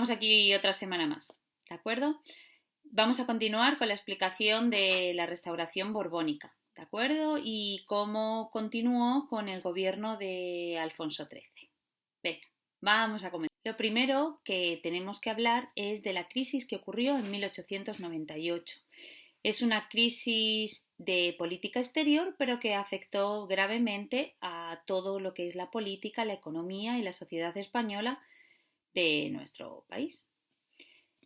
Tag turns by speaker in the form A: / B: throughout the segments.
A: Estamos aquí otra semana más, ¿de acuerdo? Vamos a continuar con la explicación de la restauración borbónica, ¿de acuerdo? Y cómo continuó con el gobierno de Alfonso XIII. Venga, vamos a comenzar. Lo primero que tenemos que hablar es de la crisis que ocurrió en 1898. Es una crisis de política exterior, pero que afectó gravemente a todo lo que es la política, la economía y la sociedad española de nuestro país.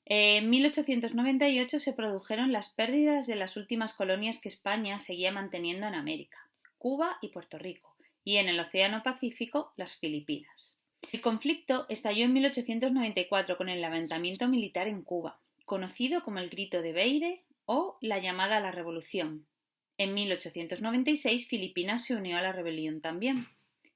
A: En 1898 se produjeron las pérdidas de las últimas colonias que España seguía manteniendo en América, Cuba y Puerto Rico, y en el Océano Pacífico, las Filipinas. El conflicto estalló en 1894 con el levantamiento militar en Cuba, conocido como el Grito de Beire o la llamada a la Revolución. En 1896 Filipinas se unió a la rebelión también.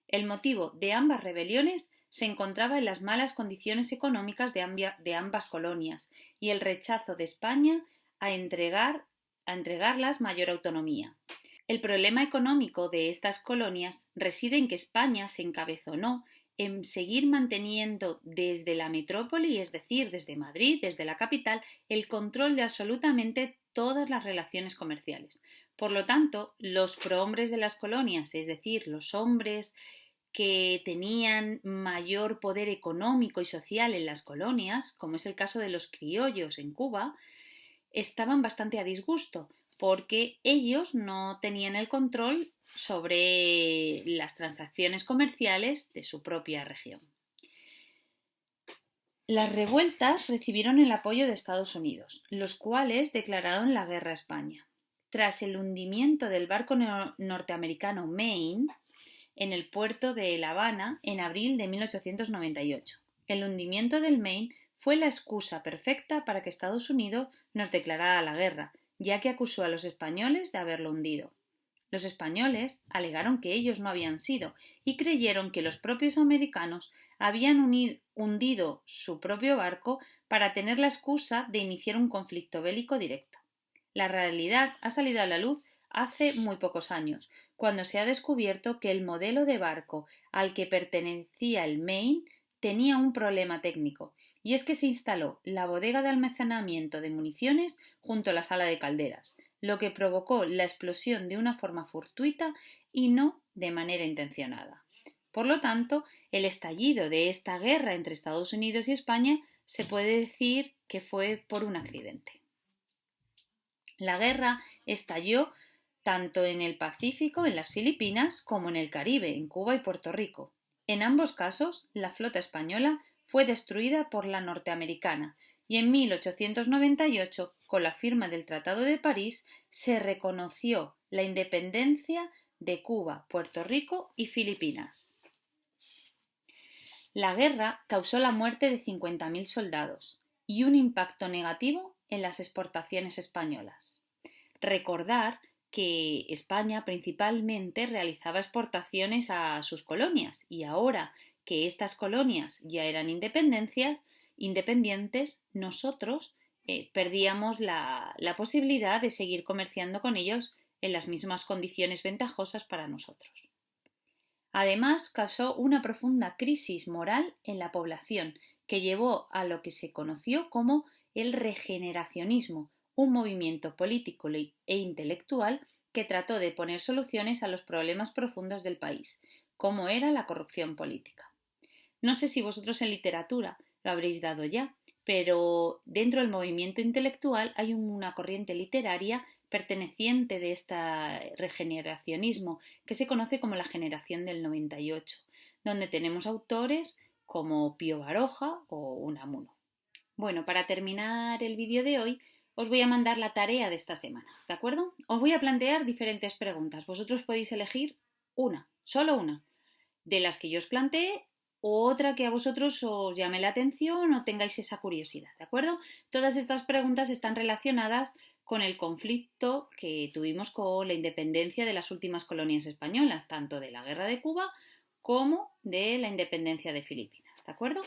A: El motivo de ambas rebeliones se encontraba en las malas condiciones económicas de ambas colonias y el rechazo de España a entregarlas mayor autonomía. El problema económico de estas colonias reside en que España se encabezonó en seguir manteniendo desde la metrópoli, es decir, desde Madrid, desde la capital, el control de absolutamente todas las relaciones comerciales. Por lo tanto, los prohombres de las colonias, es decir, los hombres que tenían mayor poder económico y social en las colonias, como es el caso de los criollos en Cuba, estaban bastante a disgusto porque ellos no tenían el control sobre las transacciones comerciales de su propia región. Las revueltas recibieron el apoyo de Estados Unidos, los cuales declararon la guerra a España. Tras el hundimiento del barco norteamericano Maine en el puerto de La Habana en abril de 1898. El hundimiento del Maine fue la excusa perfecta para que Estados Unidos nos declarara la guerra, ya que acusó a los españoles de haberlo hundido. Los españoles alegaron que ellos no habían sido y creyeron que los propios americanos habían hundido su propio barco para tener la excusa de iniciar un conflicto bélico directo. La realidad ha salido a la luz hace muy pocos años, cuando se ha descubierto que el modelo de barco al que pertenecía el Maine tenía un problema técnico, y es que se instaló la bodega de almacenamiento de municiones junto a la sala de calderas, lo que provocó la explosión de una forma fortuita y no de manera intencionada. Por lo tanto, el estallido de esta guerra entre Estados Unidos y España se puede decir que fue por un accidente. La guerra estalló tanto en el Pacífico, en las Filipinas, como en el Caribe, en Cuba y Puerto Rico. En ambos casos, la flota española fue destruida por la norteamericana y en 1898, con la firma del Tratado de París, se reconoció la independencia de Cuba, Puerto Rico y Filipinas. La guerra causó la muerte de 50.000 soldados y un impacto negativo en las exportaciones españolas. Recordar que España principalmente realizaba exportaciones a sus colonias y ahora que estas colonias ya eran independientes, nosotros perdíamos la posibilidad de seguir comerciando con ellos en las mismas condiciones ventajosas para nosotros. Además, causó una profunda crisis moral en la población que llevó a lo que se conoció como el regeneracionismo, un movimiento político e intelectual que trató de poner soluciones a los problemas profundos del país, como era la corrupción política. No sé si vosotros en literatura lo habréis dado ya, pero dentro del movimiento intelectual hay una corriente literaria perteneciente de este regeneracionismo que se conoce como la generación del 98, donde tenemos autores como Pío Baroja o Unamuno. Bueno, para terminar el vídeo de hoy, os voy a mandar la tarea de esta semana, ¿de acuerdo? Os voy a plantear diferentes preguntas. Vosotros podéis elegir una, solo una, de las que yo os planteé o otra que a vosotros os llame la atención o tengáis esa curiosidad, ¿de acuerdo? Todas estas preguntas están relacionadas con el conflicto que tuvimos con la independencia de las últimas colonias españolas, tanto de la guerra de Cuba como de la independencia de Filipinas, ¿de acuerdo?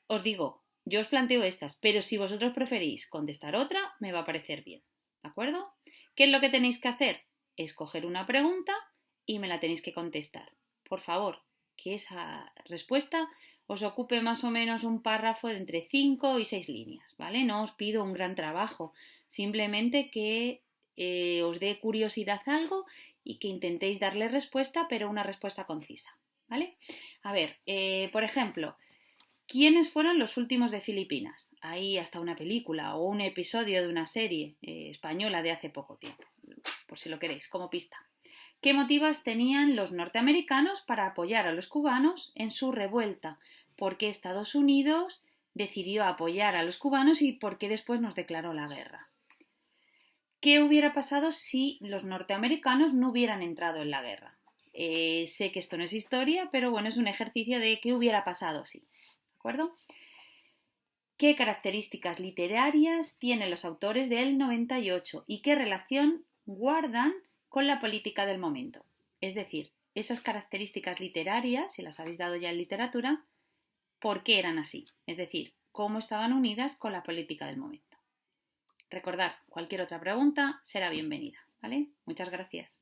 A: Os digo, yo os planteo estas, pero si vosotros preferís contestar otra, me va a parecer bien, ¿de acuerdo? ¿Qué es lo que tenéis que hacer? Escoger una pregunta y me la tenéis que contestar. Por favor, que esa respuesta os ocupe más o menos un párrafo de entre 5 y 6 líneas, ¿vale? No os pido un gran trabajo, simplemente que os dé curiosidad algo y que intentéis darle respuesta, pero una respuesta concisa, ¿vale? A ver, por ejemplo, ¿quiénes fueron los últimos de Filipinas? Hay hasta una película o un episodio de una serie española de hace poco tiempo, por si lo queréis, como pista. ¿Qué motivos tenían los norteamericanos para apoyar a los cubanos en su revuelta? ¿Por qué Estados Unidos decidió apoyar a los cubanos y por qué después nos declaró la guerra? ¿Qué hubiera pasado si los norteamericanos no hubieran entrado en la guerra? Sé que esto no es historia, pero bueno, es un ejercicio de qué hubiera pasado si. ¿De acuerdo? ¿Qué características literarias tienen los autores del 98 y qué relación guardan con la política del momento? Es decir, esas características literarias, si las habéis dado ya en literatura, ¿por qué eran así? Es decir, ¿cómo estaban unidas con la política del momento? Recordad, cualquier otra pregunta será bienvenida, ¿vale? Muchas gracias.